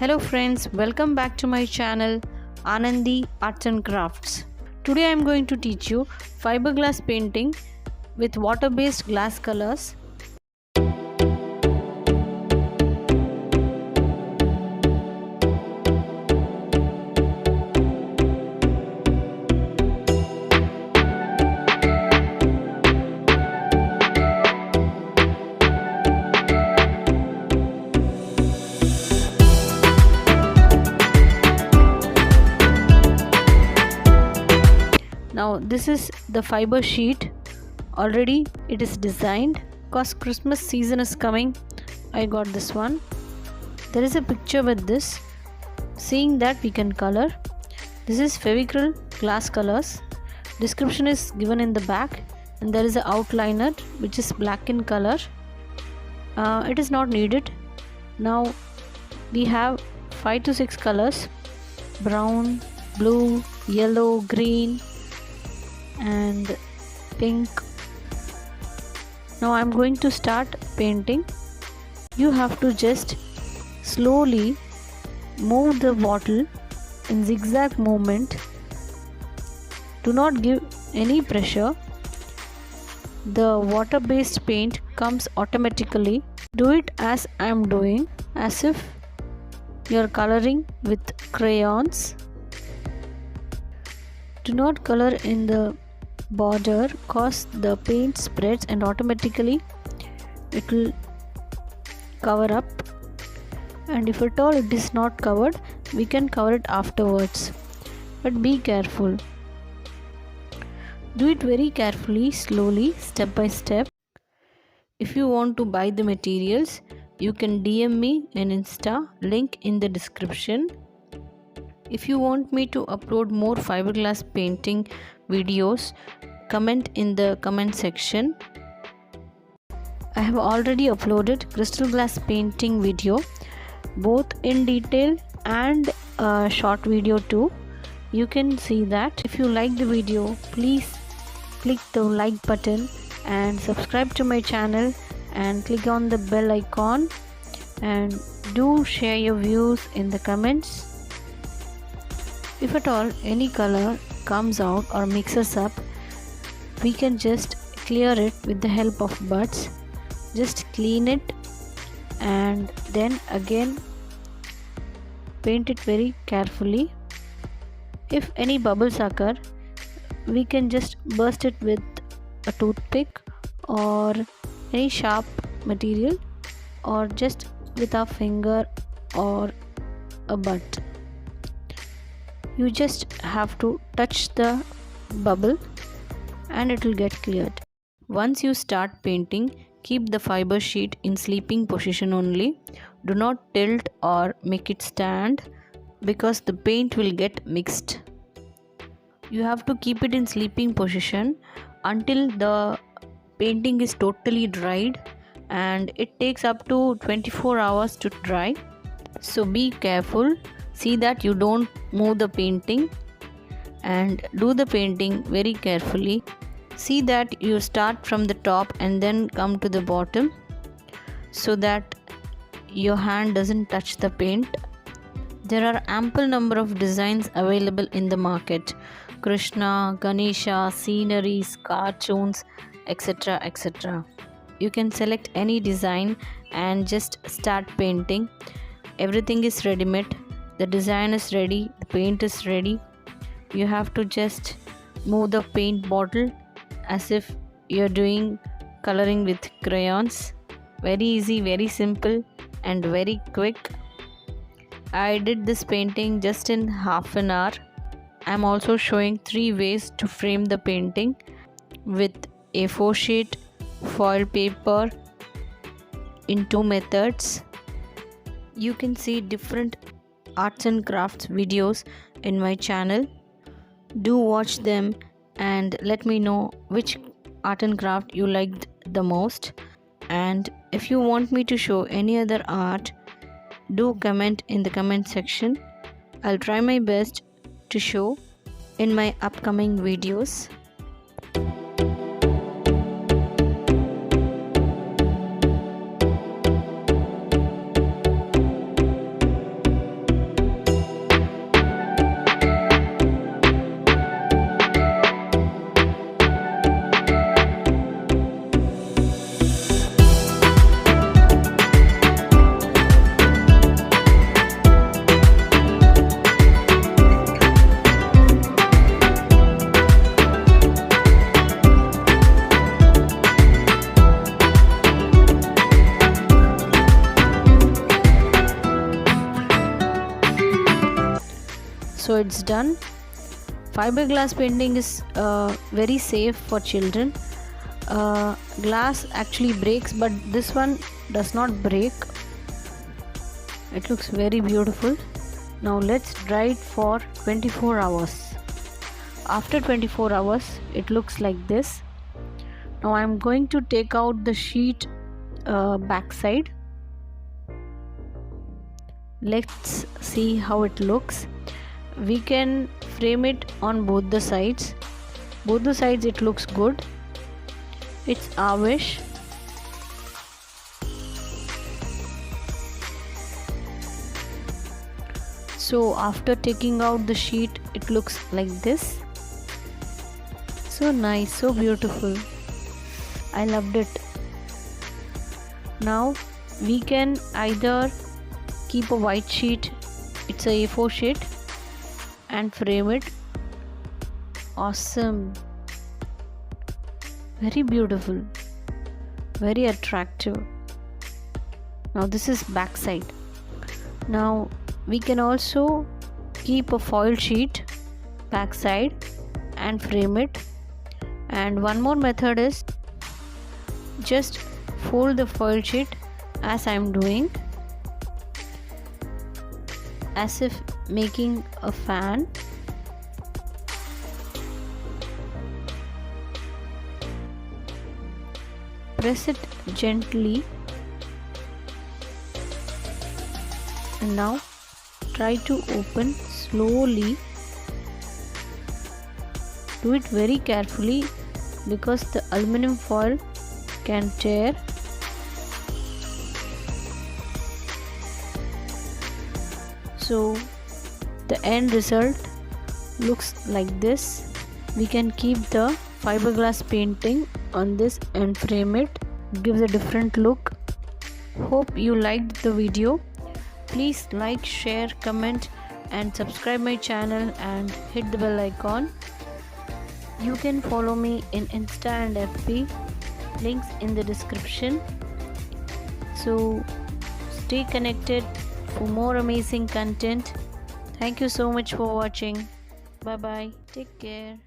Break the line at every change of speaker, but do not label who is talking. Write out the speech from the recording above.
Hello friends, welcome back to my channel Anandhi Arts and Crafts. Today I am going to teach you fiberglass painting with water-based glass colors. Now this is the fiber sheet. Already it is designed. Cause Christmas season is coming, I got this one. There is a picture with this. Seeing that we can color. This is fevicryl glass colors. Description is given in the back, and there is an outliner which is black in color. It is not needed. Now we have 5 to 6 colors: brown, blue, yellow, green and pink. Now I'm going to start painting. You have to just slowly move the bottle in zigzag movement. Do not give any pressure. The water-based paint comes automatically. Do it as I am doing, as if you are coloring with crayons. Do not color in the border, cause the paint spreads and automatically it will cover up, and if at all it is not covered, we can cover it afterwards, but be careful. Do it very carefully, slowly, step by step. If you want to buy the materials, you can DM me in Insta, link in the description. If you want me to upload more fiberglass painting videos, comment in the comment section. I have already uploaded crystal glass painting video, both in detail and a short video too. You can see that. If you like the video, please click the like button and subscribe to my channel and click on the bell icon, and do share your views in the comments. If at all any color comes out or mixes up, we can just clear it with the help of buds. Just clean it and then again paint it very carefully. If any bubbles occur, we can just burst it with a toothpick or any sharp material, or just with our finger or a bud. You just have to touch the bubble and it will get cleared. Once you start painting, keep the fiber sheet in sleeping position only. Do not tilt or make it stand, because the paint will get mixed. You have to keep it in sleeping position until the painting is totally dried, and it takes up to 24 hours to dry. So be careful. See that you don't move the painting, and do the painting very carefully. See that you start from the top and then come to the bottom, so that your hand doesn't touch the paint. There are ample number of designs available in the market: Krishna, Ganesha, sceneries, cartoons, etc, etc. You can select any design and just start painting. Everything is ready-made. The design is ready, the paint is ready. You have to just move the paint bottle as if you're doing coloring with crayons. Very easy, very simple and very quick. I did this painting just in half an hour. I'm also showing 3 ways to frame the painting: with A4 sheet, foil paper, in 2 methods. You can see different arts and crafts videos in my channel. Do watch them and let me know which art and craft you liked the most. And if you want me to show any other art, do comment in the comment section. I'll try my best to show in my upcoming videos. So it's done. Fiberglass painting is very safe for children. Glass actually breaks, but this one does not break. It looks very beautiful. Now let's dry it for 24 hours. After 24 hours it looks like this. Now I'm going to take out the sheet backside. Let's see how it looks. We can frame it on both the sides. Both the sides it looks good. It's our wish. So after taking out the sheet, it looks like this. So nice, so beautiful. I loved it. Now we can either keep a white sheet, it's a A4 sheet, and frame it. Awesome. Very beautiful. Very attractive. Now this is back side. Now we can also keep a foil sheet back side and frame it. And one more method is just fold the foil sheet as I am doing, as if making a fan. Press it gently, and now try to open slowly. Do it very carefully because the aluminum foil can tear. So the end result looks like this. We can keep the fiberglass painting on this and frame it. Gives a different look. Hope you liked the video. Please like, share, comment and subscribe my channel and hit the bell icon. You can follow me in Insta and FB, links in the description. So stay connected for more amazing content. Thank you so much for watching. Bye bye. Take care.